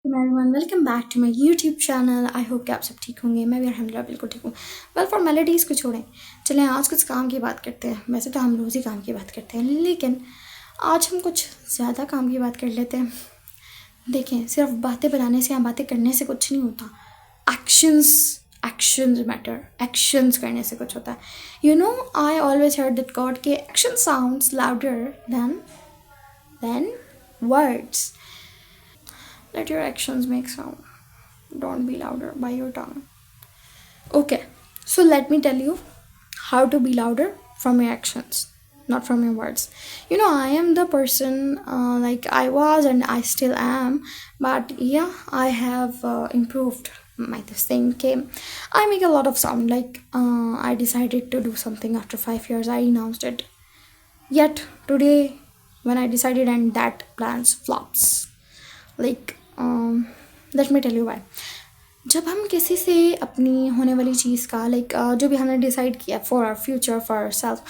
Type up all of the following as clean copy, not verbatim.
Everyone welcome back to my YouTube channel. I hope कि आप सब ठीक होंगे। मैं भी अल्हम्दुलिल्लाह बिल्कुल ठीक हूँ। वेल फॉर्मेलिटीज़ को छोड़ें, चलें आज कुछ काम की बात करते हैं। वैसे तो हम रोज़ ही काम की बात करते हैं, लेकिन आज हम कुछ ज़्यादा काम की बात कर लेते हैं। देखें, सिर्फ बातें बनाने से या बातें करने से कुछ नहीं होता। Actions actions matter. एक्शंस करने से कुछ होता है। I always heard that God के action sounds louder than words. Let your actions make sound. Don't be louder by your tongue. Okay, so let me tell you how to be louder from your actions, not from your words. I am the person like I was and I still am, but yeah, I have improved my this thing. Okay, I make a lot of sound. Like I decided to do something after 5 years. I announced it. Yet today, when I decided, and that plans flops. Like let me tell you why. जब हम किसी से अपनी होने वाली चीज़ का जो भी हमने डिसाइड किया for our future for our self,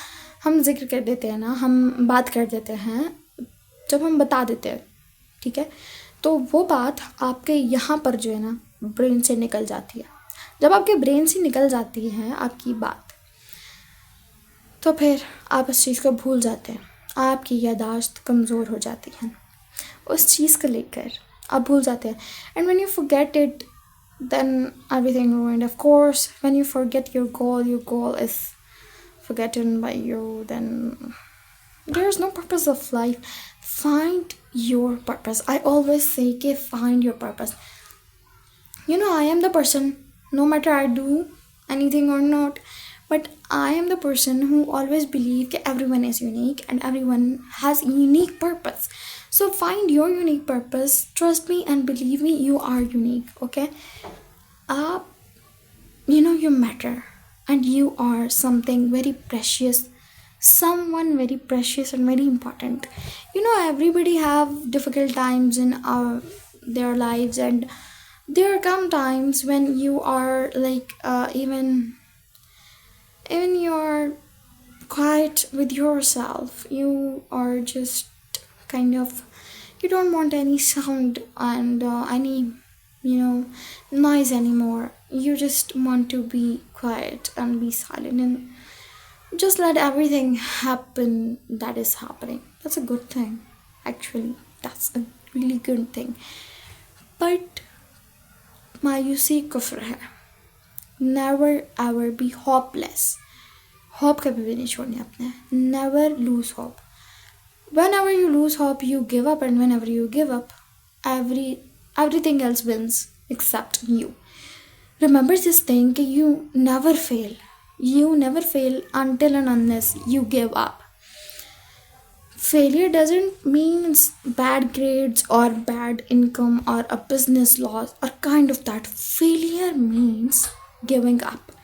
हम जिक्र कर देते हैं ना, हम बात कर देते हैं, जब हम बता देते हैं, ठीक है, तो वो बात आपके यहाँ पर जो है ना ब्रेन से निकल जाती है। जब आपके ब्रेन से निकल जाती है आपकी बात, तो फिर आप उस चीज़ को भूल जाते हैं। आपकी यादाश्त कमज़ोर हो जाती है उस चीज़ को लेकर, आप भूल जाते हैं। And when you forget it, then everything ruined. Of course, when you forget your goal is forgotten by you, then there is no purpose of life. Find your purpose. I always say कि find your purpose. I am the person, no matter I do anything or not, but I am the person who always believe that everyone is unique and everyone has unique purpose. So find your unique purpose. Trust me and believe me, you are unique. Okay, uh, you matter, and you are something very precious, someone very precious and very important. Everybody have difficult times in their lives, and there come times when you are like even you're quiet with yourself. You are just kind of, you don't want any sound and any noise anymore. You just want to be quiet and be silent and just let everything happen that is happening. That's a good thing, actually. That's a really good thing. But मायूसी कुफ्र है. Never ever be hopeless. Hope कभी भी नहीं छोड़नी आपने. Never lose hope. Whenever you lose hope, you give up, and whenever you give up, everything else wins except you. Remember this thing, you never fail. You never fail until and unless you give up. Failure doesn't mean bad grades or bad income or a business loss or kind of that. Failure means giving up.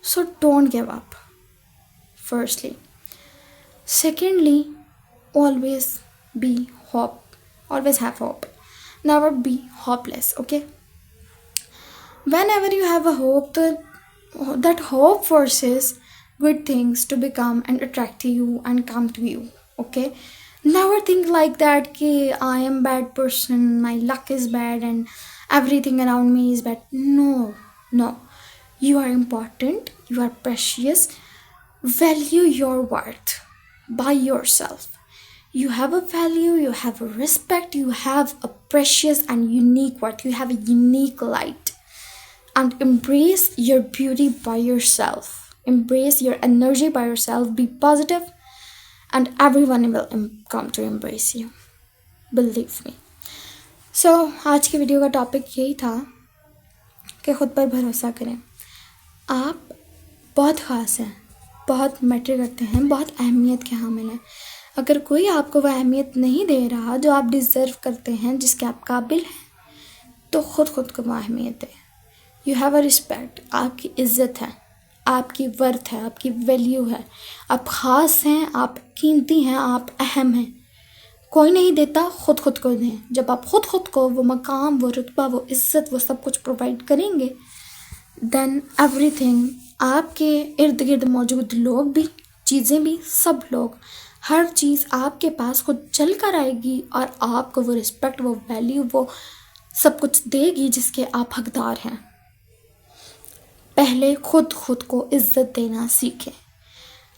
So don't give up, firstly. Secondly, always be hope. Always have hope. Never be hopeless, okay? Whenever you have a hope, that hope forces good things to become and attract to you and come to you, okay? Never think like that ki I am bad person, my luck is bad and everything around me is bad. No. You are important, you are precious. Value your worth by yourself. You have a value, you have a respect, you have a precious and unique worth, you have a unique light. And embrace your beauty by yourself. Embrace your energy by yourself. Be positive, and everyone will come to embrace you. Believe me. So, आज की video का topic यही था कि खुद पर भरोसा करें. आप बहुत ख़ास हैं, बहुत मैटर करते हैं, बहुत अहमियत के हामिल हैं. अगर कोई आपको वह अहमियत नहीं दे रहा जो आप डिज़र्व करते हैं, जिसके आप काबिल हैं, तो खुद को वह अहमियत दें. You have a respect. आपकी इज़्ज़त है, आपकी वर्थ है, आपकी वैल्यू है. आप ख़ास हैं, आप कीमती हैं, आप अहम हैं. कोई नहीं देता, खुद को दें. जब आप खुद को वो मकाम, वो रुतबा, वो इज़्ज़त, वो सब कुछ प्रोवाइड करेंगे, देन एवरीथिंग, आपके इर्द गिर्द मौजूद लोग भी, चीज़ें भी, सब लोग, हर चीज़ आपके पास खुद चल कर आएगी और आपको वो रिस्पेक्ट, वो वैल्यू, वो सब कुछ देगी जिसके आप हकदार हैं। पहले खुद को इज्जत देना सीखें।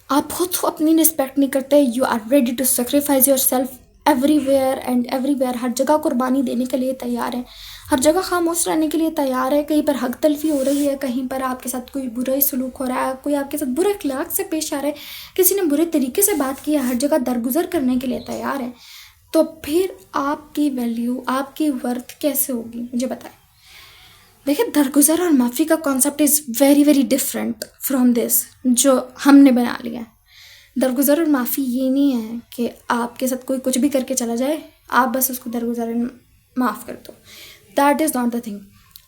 आप खुद अपनी रिस्पेक्ट नहीं करते, you are ready to sacrifice yourself everywhere and everywhere. हर जगह कुर्बानी देने के लिए तैयार है, हर जगह खामोश रहने के लिए तैयार है। कहीं पर हक तलफी हो रही है, कहीं पर आपके साथ कोई बुरा ही सलूक हो रहा है, कोई आपके साथ बुरे अखलाक से पेश आ रहा है, किसी ने बुरे तरीके से बात की है, हर जगह दरगुजर करने के लिए तैयार है, तो फिर आपकी वैल्यू, आपकी वर्थ कैसे होगी, मुझे बताएं। देखिए, दरगुजर और माफ़ी का concept is very very different from this जो हमने बना लिया है। दरगुजर और माफ़ी ये नहीं है कि आपके साथ कोई कुछ भी करके चला जाए, आप बस उसको दरगुजर माफ़ कर दो। That is not the thing.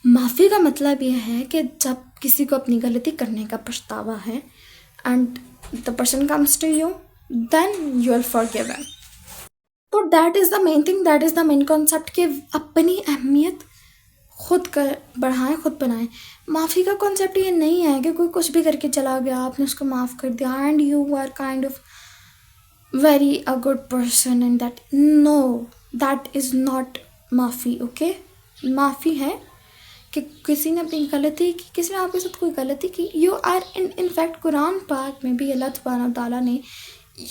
माफ़ी का मतलब ये है कि जब किसी को अपनी गलती करने का पछतावा है and the person comes to you, then you are forgiven. तो that is the main thing, that is the main concept कि अपनी अहमियत खुद कर बढ़ाएं, खुद बनाएं। माफ़ी का कॉन्सेप्ट ये नहीं है कि कोई कुछ भी करके चला गया, आपने उसको माफ़ कर दिया and you are kind of very a good person and that, no, that is not माफ़ी। ओके, माफ़ी है कि किसी ने अपनी गलती की, किसी ने आपके साथ कोई गलती की, you are in fact Quran पाक में भी अल्लाह सुब्हानहू तआला ने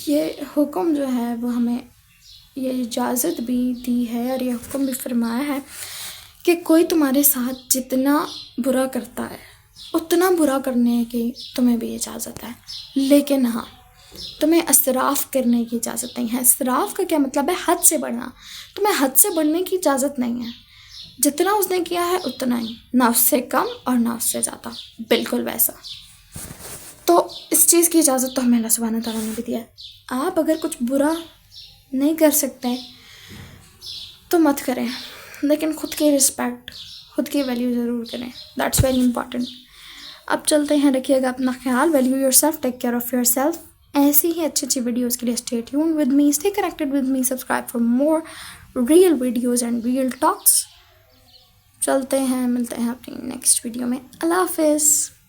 ये हुक्म जो है वो हमें ये इजाज़त भी दी है और ये हुक्म भी फरमाया है कि कोई तुम्हारे साथ जितना बुरा करता है उतना बुरा करने की तुम्हें भी इजाज़त है, लेकिन हाँ, तुम्हें इसराफ़ करने की इजाज़त नहीं है। इसराफ़ का क्या मतलब है? हद से बढ़ना। तुम्हें हद से बढ़ने की इजाज़त नहीं है। जितना उसने किया है उतना ही, ना उससे कम और ना उससे ज़्यादा, बिल्कुल वैसा। तो इस चीज़ की इजाज़त तो हमें अल्लाह सुब्हानहू तआला ने भी दिया है। आप अगर कुछ बुरा नहीं कर सकते तो मत करें, लेकिन ख़ुद की रिस्पेक्ट, ख़ुद की वैल्यू ज़रूर करें। That's very important. अब चलते हैं, रखिएगा अपना ख्याल, value yourself, take care of yourself. ऐसी ही अच्छी अच्छी वीडियोज़ के लिए stay tuned with me, stay connected with me, subscribe for more real videos and real talks. चलते हैं, मिलते हैं अपनी नेक्स्ट वीडियो में। अल्लाह हाफ़िज़।